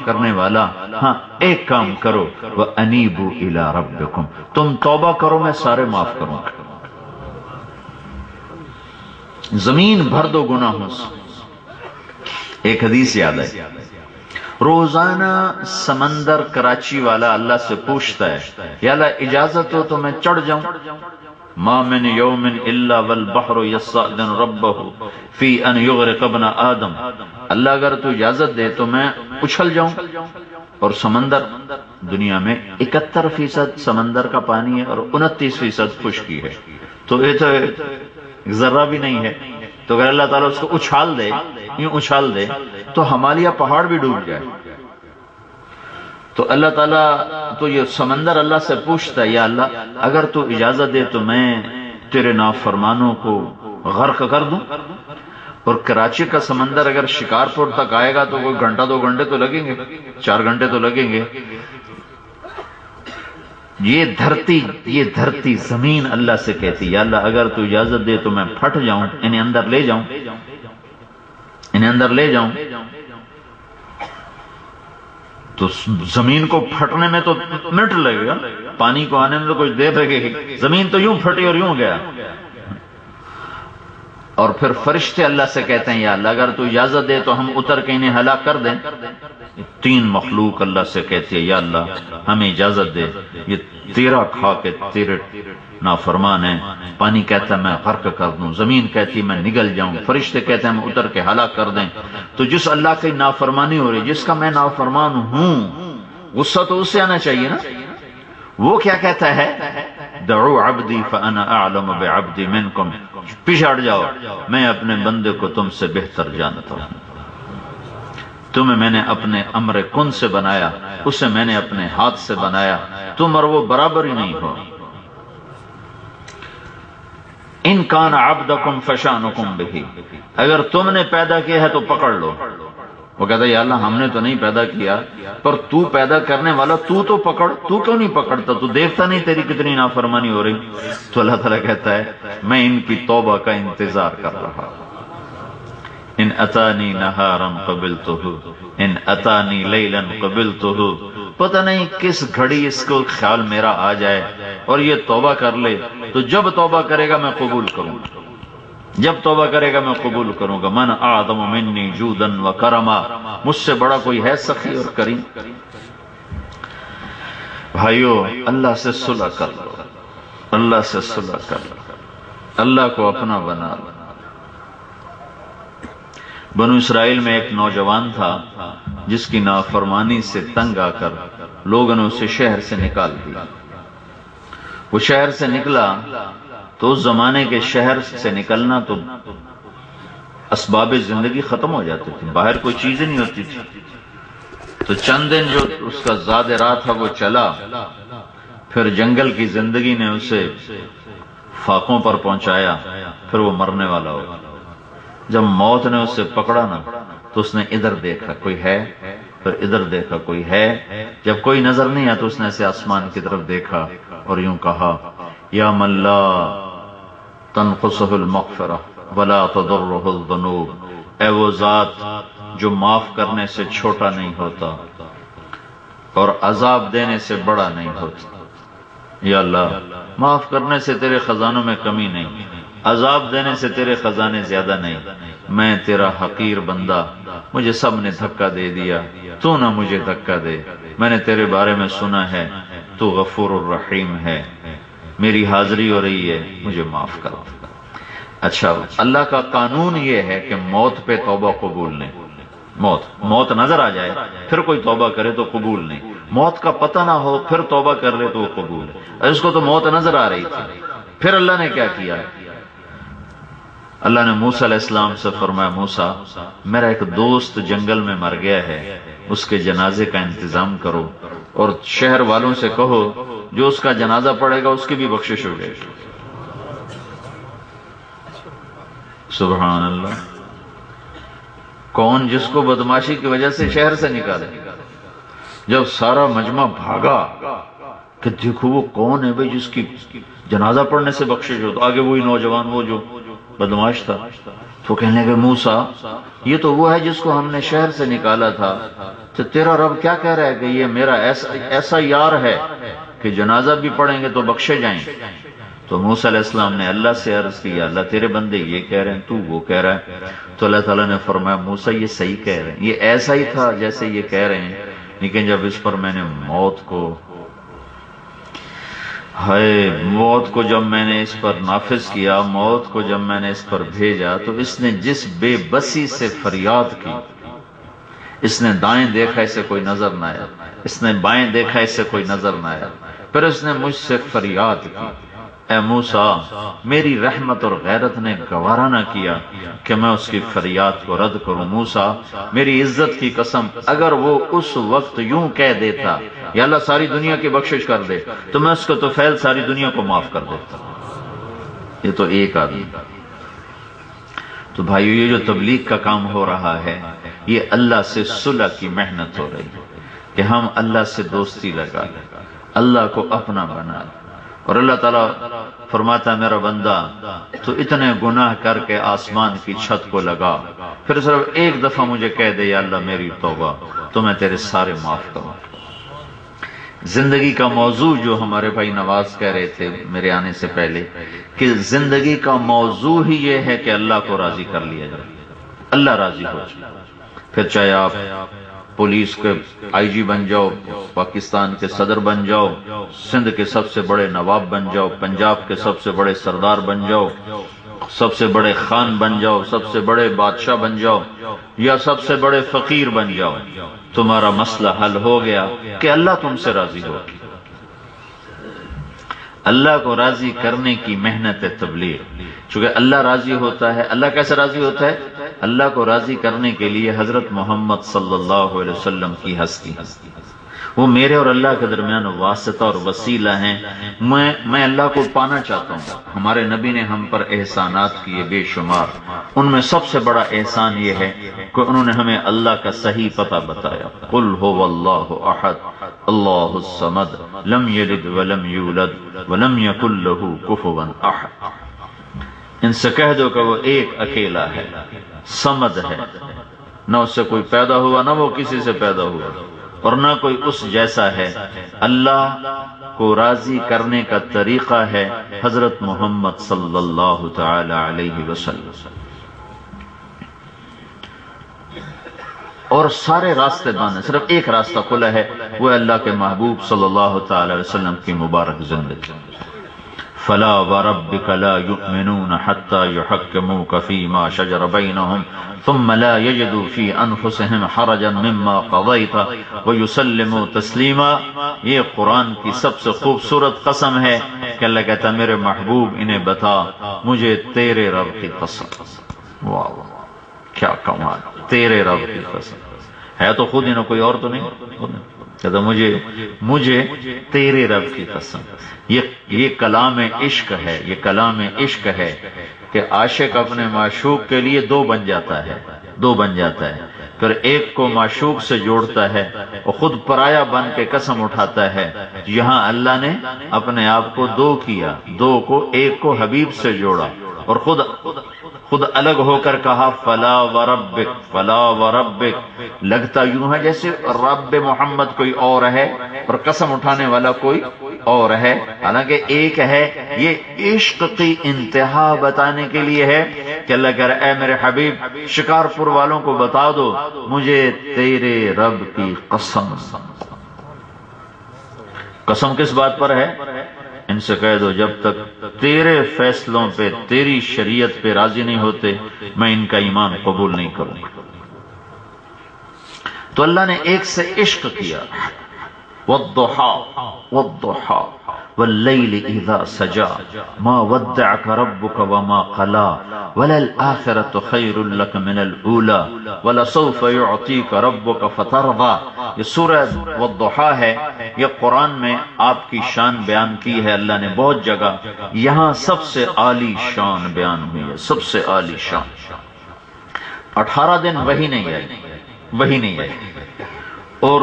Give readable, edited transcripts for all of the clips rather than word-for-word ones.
کرنے والا. ہاں ایک کام کرو، وَأَنِيبُوا إِلَىٰ رَبِّكُمْ، تم توبہ کرو میں سارے معاف کروں گا. زمین بھر دو گناہوں سے. ایک حدیث یاد ہے، روزانہ سمندر کراچی والا اللہ سے پوچھتا ہے یا اللہ اجازت ہو تو میں چڑھ جاؤں. ما من یوم الا والبحر یستأذن ربہ فی ان یغرق ابن آدم. اللہ اگر تو اجازت دے تو میں اچھل جاؤں. اور سمندر دنیا میں 71% سمندر کا پانی ہے اور 29% خشکی ہے، تو یہ تو ذرہ بھی نہیں ہے. تو اگر اللہ تعالیٰ اس کو اچھال دے، یوں اچھال دے تو ہمالیہ پہاڑ بھی ڈوب جائے. تو اللہ تعالیٰ تو یہ سمندر اللہ سے پوچھتا ہے یا اللہ اگر تو اجازت دے تو میں تیرے نافرمانوں کو غرق کر دوں. اور کراچی کا سمندر اگر شکارپور تک آئے گا تو کوئی گھنٹہ 2 گھنٹے تو لگیں گے، 4 گھنٹے تو لگیں گے. یہ دھرتی زمین اللہ سے کہتی یا اللہ اگر تو اجازت دے تو میں پھٹ جاؤں، انہیں اندر لے جاؤں، انہیں اندر لے جاؤں. تو زمین کو پھٹنے میں تو منٹ لگے گا، پانی کو آنے میں تو کچھ دیر لگے گی. زمین تو یوں پھٹی اور یوں گیا. اور پھر فرشتے اللہ سے کہتے ہیں یا اللہ اگر تو اجازت دے تو ہم اتر کے انہیں ہلاک کر دیں. 3 مخلوق اللہ سے کہتی ہے یا اللہ ہمیں اجازت دے، یہ تیرا کھا کے تیرے نافرمان ہیں. پانی کہتا ہے میں غرق کر دوں، زمین کہتی ہے میں نگل جاؤں، فرشتے کہتے ہیں ہم اتر کے ہلاک کر دیں. تو جس اللہ کی نافرمانی ہو رہی، جس کا میں نافرمان ہوں، غصہ تو اس سے آنا چاہیے نا. وہ کیا کہتا ہے دعوا عبدی فانا اعلم بعبدی منکم، پیچھے ہٹ جاؤ، میں اپنے بندے کو تم سے بہتر جانتا ہوں. تمہیں میں نے اپنے امر کن سے بنایا، اسے میں نے اپنے ہاتھ سے بنایا، تم اور وہ برابر ہی نہیں ہو. ان کان عبدکم فشانکم بہ، اگر تم نے پیدا کیا ہے تو پکڑ لو. وہ کہتا ہے یا اللہ ہم نے تو نہیں پیدا کیا، پر تو پیدا کرنے والا تو پکڑ. تو کیوں نہیں پکڑتا؟ تو دیکھتا نہیں تیری کتنی نافرمانی ہو رہی؟ تو اللہ تعالیٰ کہتا ہے میں ان کی توبہ کا انتظار کر رہا. ان اتانی نہارا قبلتہ ان اتانی لیلا قبلتہ. پتہ نہیں کس گھڑی اس کو خیال میرا آ جائے اور یہ توبہ کر لے، تو جب توبہ کرے گا میں قبول کروں گا، جب توبہ کرے گا میں قبول کروں گا. من اعظم منی جودا و کرما، مجھ سے بڑا کوئی ہے سخی اور کریم. بھائیو اللہ سے صلح کر لو، اللہ سے صلح کر لو، اللہ کو اپنا بنا لو. بنو اسرائیل میں ایک نوجوان تھا جس کی نافرمانی سے تنگ آ کر لوگوں نے اسے شہر سے نکال دیا. وہ شہر سے نکلا تو اس زمانے کے شہر سے نکلنا تو اسباب زندگی ختم ہو جاتے تھے، باہر کوئی چیز نہیں ہوتی تھی. تو چند دن جو اس کا زاد راہ تھا وہ چلا، پھر جنگل کی زندگی نے اسے فاقوں پر پہنچایا، پھر وہ مرنے والا ہو. جب موت نے اسے پکڑا نا تو اس نے ادھر دیکھا کوئی ہے، پھر ادھر دیکھا کوئی ہے. جب کوئی نظر نہیں آیا تو اس نے ایسے آسمان کی طرف دیکھا اور یوں کہا یا من لا تنقصه المغفرہ ولا تضرہ الذنوب، اے وہ ذات جو معاف کرنے سے چھوٹا نہیں ہوتا اور عذاب دینے سے بڑا نہیں ہوتا. یا اللہ معاف کرنے سے تیرے خزانوں میں کمی نہیں، عذاب دینے سے تیرے خزانے زیادہ نہیں. میں تیرا حقیر بندہ، مجھے سب نے دھکا دے دیا، تو نہ مجھے دھکا دے. میں نے تیرے بارے میں سنا ہے تو غفور الرحیم ہے، میری حاضری ہو رہی ہے، مجھے معاف کر. اچھا اللہ کا قانون یہ ہے کہ موت پہ توبہ قبول نہیں. موت نظر آ جائے پھر کوئی توبہ کرے تو قبول نہیں، موت کا پتہ نہ ہو پھر توبہ کر لے تو وہ قبول ہے. اس کو تو موت نظر آ رہی تھی. پھر اللہ نے کیا کیا؟ اللہ نے موسیٰ علیہ السلام سے فرمایا موسیٰ میرا ایک دوست جنگل میں مر گیا ہے، اس کے جنازے کا انتظام کرو اور شہر والوں سے کہو جو اس کا جنازہ پڑے گا اس کی بھی بخشش ہو جائے گی. سبحان اللہ. کون جس کو بدماشی کی وجہ سے شہر سے نکالے؟ جب سارا مجمع بھاگا کہ دیکھو وہ کون ہے بھائی جس کی جنازہ پڑھنے سے بخشش ہو، تو آگے وہی نوجوان وہ جو بدماش تھا تو کہنے لگے موسیٰ یہ تو وہ ہے جس کو ہم نے شہر سے نکالا تھا تو تیرا رب کیا کہہ رہا ہے کہ یہ میرا ایسا یار ہے کہ جنازہ بھی پڑھیں گے تو بخشے جائیں؟ تو موسیٰ علیہ السلام نے اللہ سے عرض کیا اللہ تیرے بندے یہ کہہ رہے ہیں تو وہ کہہ رہا ہے۔ تو اللہ تعالیٰ نے فرمایا موسیٰ یہ صحیح کہہ رہے ہیں، یہ ایسا ہی تھا جیسے یہ کہہ رہے ہیں، لیکن جب اس پر میں نے موت کو جب میں نے اس پر نافذ کیا، موت کو جب میں نے اس پر بھیجا، تو اس نے جس بے بسی سے فریاد کی، اس نے دائیں دیکھا اسے کوئی نظر نہ آیا، اس نے بائیں دیکھا اسے کوئی نظر نہ آیا، پھر اس نے مجھ سے فریاد کی اے موسیٰ میری رحمت اور غیرت نے گوارا نہ کیا کہ میں اس کی فریاد کو رد کروں۔ موسیٰ میری عزت کی قسم اگر وہ اس وقت یوں کہہ دیتا یا اللہ ساری دنیا کی بخشش کر دے تو میں اس کو تو فیل ساری دنیا کو معاف کر دیتا۔ یہ تو ایک آدمی۔ تو بھائیو یہ جو تبلیغ کا کام ہو رہا ہے یہ اللہ سے صلح کی محنت ہو رہی ہے کہ ہم اللہ سے دوستی لگا لیں، اللہ کو اپنا بنا لیں۔ اور اللہ تعالیٰ فرماتا ہے میرا بندہ تو اتنے گناہ کر کے آسمان کی چھت کو لگا، پھر صرف ایک دفعہ مجھے کہہ دے یا اللہ میری توبہ، تو میں تیرے سارے معاف کروں۔ زندگی کا موضوع جو ہمارے بھائی نواز کہہ رہے تھے میرے آنے سے پہلے کہ زندگی کا موضوع ہی یہ ہے کہ اللہ کو راضی کر لیا جائے، اللہ راضی ہو جائے، پھر چاہے آپ پولیس کے آئی جی بن جاؤ، پاکستان کے صدر بن جاؤ، سندھ کے سب سے بڑے نواب بن جاؤ، پنجاب کے سب سے بڑے سردار بن جاؤ، سب سے بڑے خان بن جاؤ، سب سے بڑے بادشاہ بن جاؤ، یا سب سے بڑے فقیر بن جاؤ، تمہارا مسئلہ حل ہو گیا کہ اللہ تم سے راضی ہو۔ اللہ کو راضی کرنے کی محنت ہے تبلیغ، چونکہ اللہ راضی ہوتا ہے۔ اللہ کیسے راضی ہوتا ہے؟ اللہ کو راضی کرنے کے لیے حضرت محمد صلی اللہ علیہ وسلم کی ہستی، وہ میرے اور اللہ کے درمیان واسطہ اور وسیلہ ہیں۔ میں اللہ کو پانا چاہتا ہوں۔ ہمارے نبی نے ہم پر احسانات کیے بے شمار، ان میں سب سے بڑا احسان یہ ہے کہ انہوں نے ہمیں اللہ کا صحیح پتہ بتایا۔ قل هو اللہ احد اللہ الصمد لم یلد ولم یولد ولم یکن له کفوا احد۔ ان سے کہہ دو کہ وہ ایک اکیلا ہے، صمد ہے، نہ اس سے کوئی پیدا ہوا نہ وہ کسی سے پیدا ہوا اور نہ کوئی اس جیسا ہے۔ اللہ کو راضی کرنے کا طریقہ ہے حضرت محمد صلی اللہ تعالی علیہ وسلم، اور سارے راستے بند ہیں، صرف ایک راستہ کھلا ہے، وہ اللہ کے محبوب صلی اللہ تعالی علیہ وسلم کی مبارک زندگی۔ فلا وربك لا يؤمنون حتى يحكموك فيما شجر بينهم ثم لا يجدوا في انفسهم حرجا مما قضيت ويسلموا تسليما۔ یہ قرآن کی سب سے خوبصورت قسم ہے کہ اللہ کہتا میرے محبوب انہیں بتا مجھے تیرے رب کی قسم۔ واہ کیا کمال، تیرے رب کی قسم ہے تو خود انہیں، کوئی اور تو نہیں۔ کہتا مجھے تیرے رب کی قسم۔ یہ کلام عشق ہے، یہ کلام عشق ہے کہ عاشق اپنے معشوق کے لیے دو بن جاتا ہے، پھر ایک کو معشوق سے جوڑتا ہے اور خود پرایا بن کے قسم اٹھاتا ہے۔ یہاں اللہ نے اپنے آپ کو دو کیا، دو کو ایک کو حبیب سے جوڑا اور خود الگ ہو کر کہا فلا وربک فلا وربک۔ لگتا یوں ہے جیسے رب محمد کوئی اور ہے اور قسم اٹھانے والا کوئی اور ہے، حالانکہ ایک ہے۔ یہ عشق کی انتہا بتانے کے لیے ہے کہ اللہ کہہ رہا ہے اے میرے حبیب شکارپور والوں کو بتا دو مجھے تیرے رب کی قسم۔ قسم کس بات پر ہے؟ ان سے کہہ دو جب تک تیرے فیصلوں پہ تیری شریعت پہ راضی نہیں ہوتے میں ان کا ایمان قبول نہیں کروں گا۔ تو اللہ نے ایک سے عشق کیا، والضحى والليل اذا سجى ما ودعك ربك وما قلى وللآخرة خير لك من الأولى ولسوف يعطيك ربك فترضى۔ یہ سورہ والضحى ہے، یہ قرآن میں آپ کی شان بیان کی ہے اللہ نے بہت جگہ، یہاں سب سے عالی شان بیان ہوئی ہے، سب سے عالی شان۔ 18 دن وحی نہیں آئی اور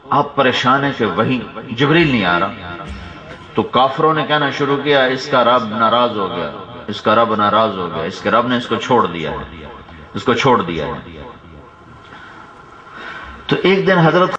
آپ پریشان ہیں کہ وہی جبریل نہیں آ رہا، تو کافروں نے کہنا شروع کیا اس کا رب ناراض ہو گیا، اس کا رب ناراض ہو گیا، اس کے رب نے اس کو چھوڑ دیا ہے، اس کو چھوڑ دیا ہے۔ تو ایک دن حضرت